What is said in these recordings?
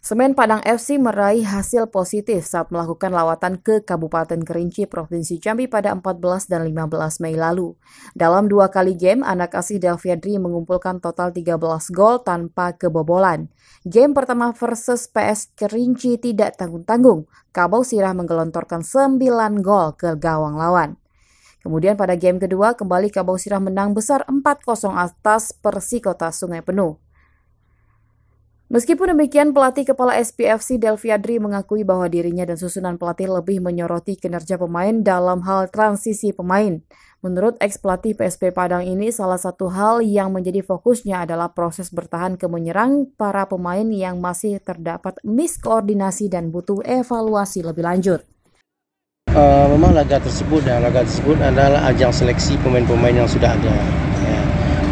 Semen Padang FC meraih hasil positif saat melakukan lawatan ke Kabupaten Kerinci, Provinsi Jambi pada 14 dan 15 Mei lalu. Dalam 2 kali game, anak asuh Delviadri mengumpulkan total 13 gol tanpa kebobolan. Game pertama versus PS Kerinci tidak tanggung-tanggung. Kabau Sirah menggelontorkan 9 gol ke gawang lawan. Kemudian pada game kedua, kembali Kabau Sirah menang besar 4-0 atas Persikota Sungai Penuh. Meskipun demikian, pelatih kepala SPFC Delviadri mengakui bahwa dirinya dan susunan pelatih lebih menyoroti kinerja pemain dalam hal transisi pemain. Menurut ex-pelatih PSP Padang ini, salah satu hal yang menjadi fokusnya adalah proses bertahan ke menyerang para pemain yang masih terdapat miskoordinasi dan butuh evaluasi lebih lanjut. Memang laga tersebut adalah ajang seleksi pemain-pemain yang sudah ada. Ya.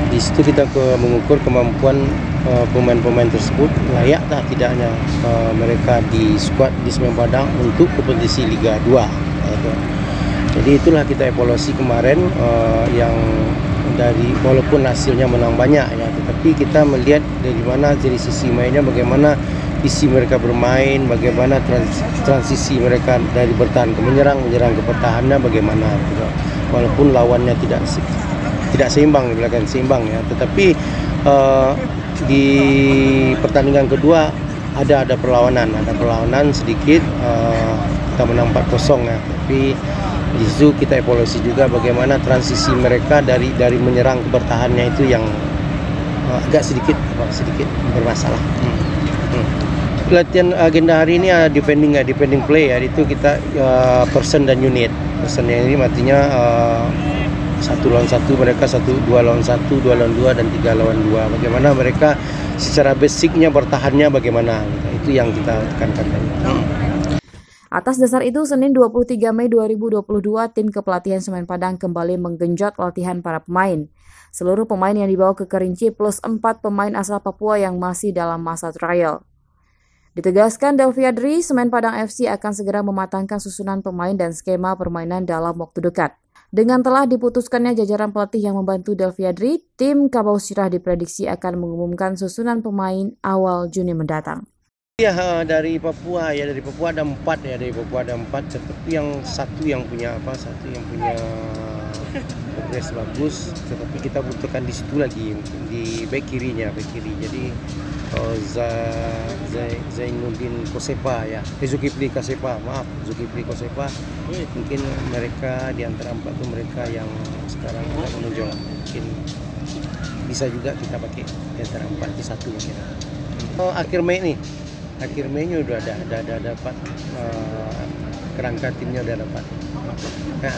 Di situ kita mengukur kemampuan pemain-pemain tersebut layak tak tidaknya mereka di skuad di Semen Padang untuk kompetisi Liga 2. Jadi itulah kita evaluasi kemarin yang dari walaupun hasilnya menang banyak ya, tetapi kita melihat dari mana dari sisi mainnya, bagaimana isi mereka bermain, bagaimana transisi mereka dari bertahan ke menyerang ke pertahanan bagaimana gitu. Walaupun lawannya tidak seimbang di belakang seimbang ya, tetapi di pertandingan kedua ada perlawanan sedikit, kita menang 4-0 ya, tapi di situ kita evaluasi juga bagaimana transisi mereka dari menyerang ke bertahannya itu yang agak sedikit bermasalah. Latihan agenda hari ini defending play ya, itu kita person dan unit. Person yang ini artinya 1 lawan 1, mereka 2 lawan 1, 2 lawan 2, dan 3 lawan 2. Bagaimana mereka secara basicnya bertahannya bagaimana, itu yang kita tekankan tadi. Atas dasar itu, Senin 23 Mei 2022, tim kepelatihan Semen Padang kembali menggenjot latihan para pemain. Seluruh pemain yang dibawa ke Kerinci plus 4 pemain asal Papua yang masih dalam masa trial. Ditegaskan Delviadri, Semen Padang FC akan segera mematangkan susunan pemain dan skema permainan dalam waktu dekat. Dengan telah diputuskannya jajaran pelatih yang membantu Delviadri, tim Kabau Sirah diprediksi akan mengumumkan susunan pemain awal Juni mendatang. Ya, dari Papua ada 4 tetapi satu yang punya progres bagus, tetapi kita butuhkan di situ lagi di bek kiri. Jadi Zainuddin Kosepa ya, Zulkifli Kosepa mungkin mereka di antara 4 itu mereka yang sekarang tidak menunjuk, mungkin bisa juga kita pakai di antara 4 itu satu mungkin. Akhir Mei nya udah ada dapat kerangka timnya udah dapat. Nah,